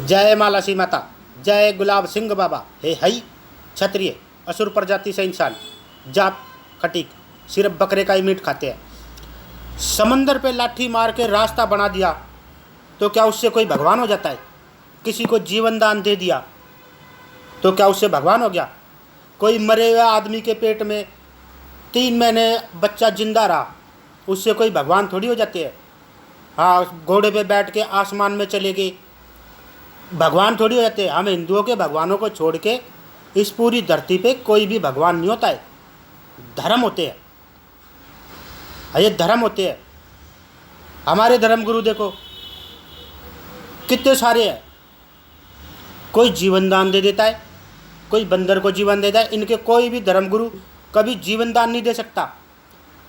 जय मालासी माता, जय गुलाब सिंह बाबा। हे हई क्षत्रिय, असुर प्रजाति से इंसान, जात खटीक, सिर्फ बकरे का ही मीट खाते हैं। समंदर पे लाठी मार के रास्ता बना दिया तो क्या उससे कोई भगवान हो जाता है? किसी को जीवन दान दे दिया तो क्या उससे भगवान हो गया? कोई मरे हुए आदमी के पेट में 3 महीने बच्चा जिंदा रहा, उससे कोई भगवान थोड़ी हो जाते हैं। हाँ, घोड़े पे बैठ के आसमान में चले गए, भगवान थोड़ी हो जाते हैं। हम हिंदुओं के भगवानों को छोड़ के इस पूरी धरती पे कोई भी भगवान नहीं होता है। धर्म होते हैं, ये धर्म होते हैं। हमारे धर्म गुरु देखो कितने सारे हैं। कोई जीवन दान दे देता है, कोई बंदर को जीवन देता है। इनके कोई भी धर्म गुरु कभी जीवन दान नहीं दे सकता।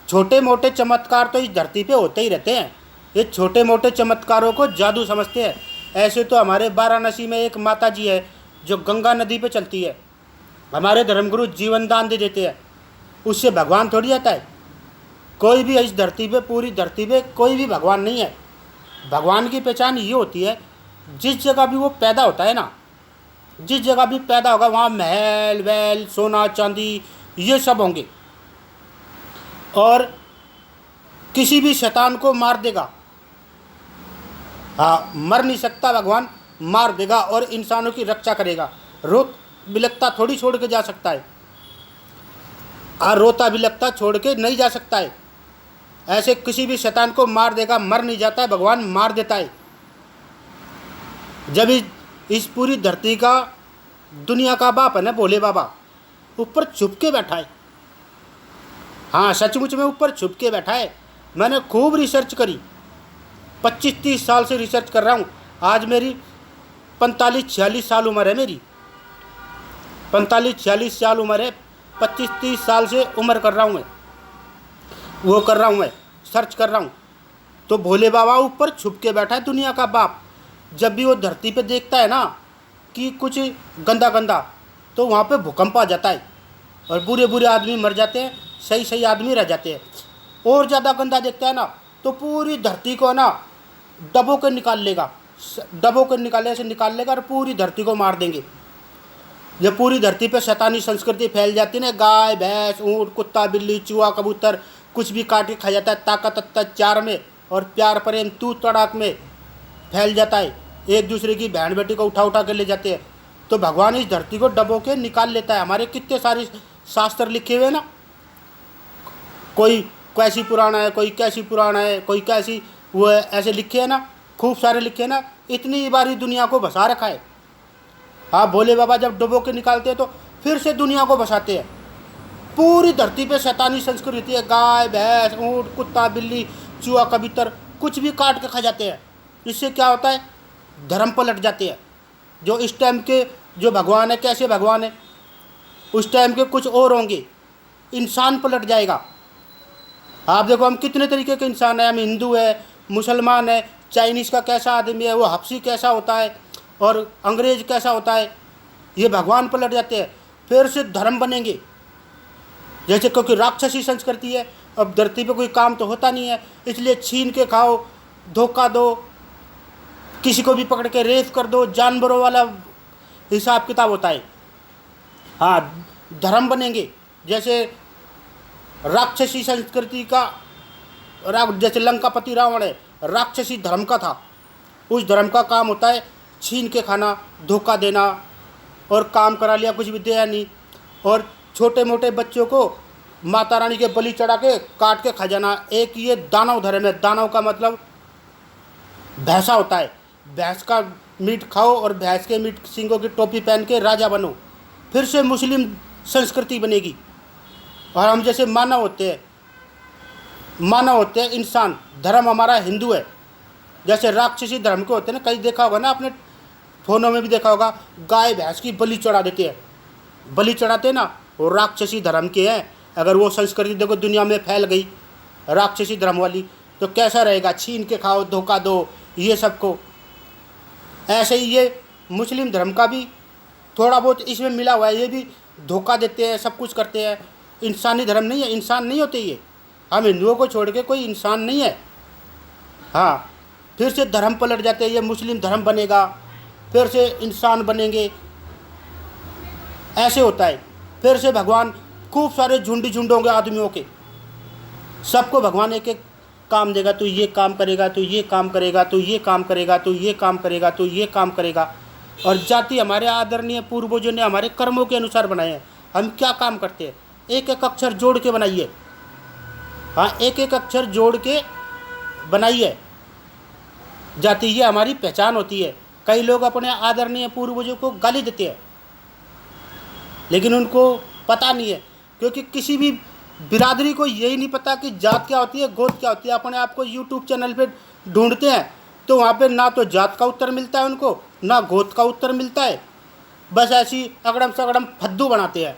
छोटे मोटे चमत्कार तो इस धरती पे होते ही रहते हैं। ये छोटे मोटे चमत्कारों को जादू समझते हैं। ऐसे तो हमारे वाराणसी में एक माता जी है जो गंगा नदी पे चलती है, हमारे धर्मगुरु जीवन दान दे देते हैं, उससे भगवान थोड़ी आता है। कोई भी इस धरती पे, पूरी धरती पे कोई भी भगवान नहीं है। भगवान की पहचान ये होती है, जिस जगह भी वो पैदा होता है ना, जिस जगह भी पैदा होगा वहाँ महल वहल सोना चांदी ये सब होंगे, और किसी भी शैतान को मार देगा। हाँ, मर नहीं सकता भगवान, मार देगा और इंसानों की रक्षा करेगा। रोत बिलकता थोड़ी छोड़ के जा सकता है, रोता बिलकता छोड़ के नहीं जा सकता है। ऐसे किसी भी शैतान को मार देगा, मर नहीं जाता है, भगवान मार देता है। जब इस पूरी धरती का, दुनिया का बाप है ना भोले बाबा, ऊपर छुप के बैठा है। हाँ, सचमुच में ऊपर छुप के बैठा है। मैंने खूब रिसर्च करी, 25-30 साल से रिसर्च कर रहा हूँ। आज मेरी 45-46 साल उम्र है, मेरी 45-46 साल उम्र है। 25-30 साल से उम्र कर रहा हूँ मैं, वो कर रहा हूँ मैं, सर्च कर रहा हूँ। तो भोले बाबा ऊपर छुप के बैठा है, दुनिया का बाप। जब भी वो धरती पे देखता है ना कि कुछ गंदा गंदा, तो वहाँ पे भूकंप आ जाता है और बुरे बुरे आदमी मर जाते हैं, सही सही आदमी रह जाते हैं। और ज़्यादा गंदा देखता है ना तो पूरी धरती को ना दबो के निकाल लेगा, दबो के निकाले से निकाल लेगा और पूरी धरती को मार देंगे। जब पूरी धरती पे शैतानी संस्कृति फैल जाती है ना, गाय भैंस ऊँट कुत्ता बिल्ली चूहा कबूतर कुछ भी काट के खा जाता है। ताकत अत्याचार में और प्यार प्रेम तू तड़ाक में फैल जाता है। एक दूसरे की बहन बेटी को उठा उठा के ले जाते हैं। तो भगवान इस धरती को दबो के निकाल लेता है। हमारे कितने सारे शास्त्र लिखे हुए ना, कोई कैसी पुराण है, कोई कैसी पुराण है, कोई कैसी वो है, ऐसे लिखे हैं ना, खूब सारे लिखे हैं ना। इतनी बारी दुनिया को बसा रखा है। हाँ, भोले बाबा जब डुबो के निकालते हैं तो फिर से दुनिया को बसाते हैं। पूरी धरती पे शैतानी संस्कृति है, गाय भैंस ऊँट कुत्ता बिल्ली चूहा कबूतर कुछ भी काट के खा जाते हैं। इससे क्या होता है, धर्म पलट जाते हैं। जो इस टाइम के जो भगवान है, कैसे भगवान है, उस टाइम के कुछ और होंगे। इंसान पलट जाएगा। आप देखो हम कितने तरीके के इंसान हैं। हम हिंदू है, मुसलमान है, चाइनीज़ का कैसा आदमी है, वो हब्शी कैसा होता है और अंग्रेज कैसा होता है। ये भगवान पलट जाते हैं, फिर से धर्म बनेंगे। जैसे क्योंकि राक्षसी संस्कृति है, अब धरती पे कोई काम तो होता नहीं है, इसलिए छीन के खाओ, धोखा दो, किसी को भी पकड़ के रेप कर दो, जानवरों वाला हिसाब किताब होता है। हाँ, धर्म बनेंगे। जैसे राक्षसी संस्कृति का, जैसे लंकापति रावण है, राक्षसी धर्म का था। उस धर्म का काम होता है छीन के खाना, धोखा देना, और काम करा लिया कुछ भी दिया नहीं, और छोटे मोटे बच्चों को माता रानी के बलि चढ़ा के काट के खा जाना। एक ये दानव धर्म है। दानव का मतलब भैंसा होता है। भैंस का मीट खाओ और भैंस के मीट सिंगों की टोपी पहन के राजा बनो। फिर से मुस्लिम संस्कृति बनेगी। और हम जैसे मानव होते हैं, मानव होते हैं इंसान। धर्म हमारा हिंदू है। जैसे राक्षसी धर्म के होते हैं ना, कहीं देखा होगा ना, अपने फ़ोनों में भी देखा होगा, गाय भैंस की बलि चढ़ा देते हैं। बलि चढ़ाते हैं ना, वो राक्षसी धर्म के हैं। अगर वो संस्कृति देखो दुनिया में फैल गई राक्षसी धर्म वाली, तो कैसा रहेगा। छीन के खाओ, धोखा दो, ये सबको। ऐसे ही ये मुस्लिम धर्म का भी थोड़ा बहुत इसमें मिला हुआ है। ये भी धोखा देते हैं, सब कुछ करते हैं। इंसानी धर्म नहीं है, इंसान नहीं होते ये। हम हिंदुओं को छोड़ के कोई इंसान नहीं है। हाँ, फिर से धर्म पलट जाते हैं। ये मुस्लिम धर्म बनेगा, फिर से इंसान बनेंगे, ऐसे होता है। फिर से भगवान खूब सारे झुंड होंगे आदमियों के, सबको भगवान एक एक काम देगा, तो ये काम करेगा, तो ये काम करेगा, तो ये काम करेगा, तो ये काम करेगा, तो ये काम करेगा। और जाति हमारे आदरणीय पूर्वजों ने हमारे कर्मों के अनुसार बनाए हैं। हम क्या काम करते हैं, एक एक अक्षर जोड़ के बनाइए। हाँ, एक एक अक्षर जोड़ के बनाइए जाति, ये हमारी पहचान होती है। कई लोग अपने आदरणीय पूर्वजों को गाली देते हैं, लेकिन उनको पता नहीं है, क्योंकि किसी भी बिरादरी को यही नहीं पता कि जात क्या होती है, गोत क्या होती है। अपने आप को यूट्यूब चैनल पे ढूंढते हैं तो वहाँ पे ना तो जात का उत्तर मिलता है उनको, ना गोत का उत्तर मिलता है। बस ऐसी अगड़म सगड़म फद्दू बनाते हैं,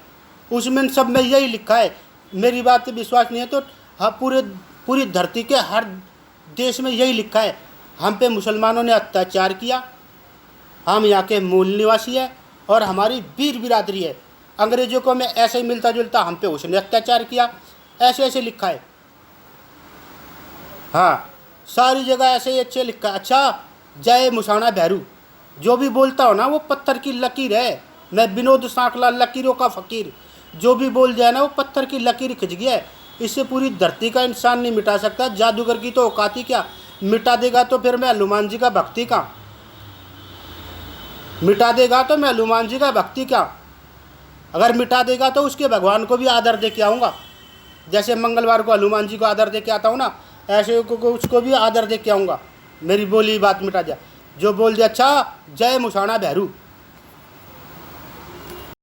उसमें सब में यही लिखा है। मेरी बात पे विश्वास नहीं है तो हाँ, पूरी धरती के हर देश में यही लिखा है, हम पे मुसलमानों ने अत्याचार किया, हम यहाँ के मूल निवासी है और हमारी वीर बिरादरी है। अंग्रेजों को में ऐसे ही मिलता जुलता हम पे उसने अत्याचार किया, ऐसे ऐसे लिखा है। हाँ, सारी जगह ऐसे ही अच्छे लिखा है। अच्छा, जय मुसाणा भैरू, जो भी बोलता हो ना वो पत्थर की लकीर है। मैं विनोद सांकला लकीरों का फ़कीर, जो भी बोल जाए ना वो पत्थर की लकीर खिंच गया है। इससे पूरी धरती का इंसान नहीं मिटा सकता। जादूगर की तो औकात ही क्या, मिटा देगा तो फिर मैं हनुमान जी का भक्ति का, मिटा देगा तो मैं हनुमान जी का भक्ति क्या, अगर मिटा देगा तो उसके भगवान को भी आदर दे के आऊँगा। जैसे मंगलवार को हनुमान जी को आदर दे के आता हूँ ना, ऐसे उसको भी आदर दे के आऊँगा। मेरी बोली बात मिटा दिया, जो बोल दिया अच्छा जय मुसाणा भैरू।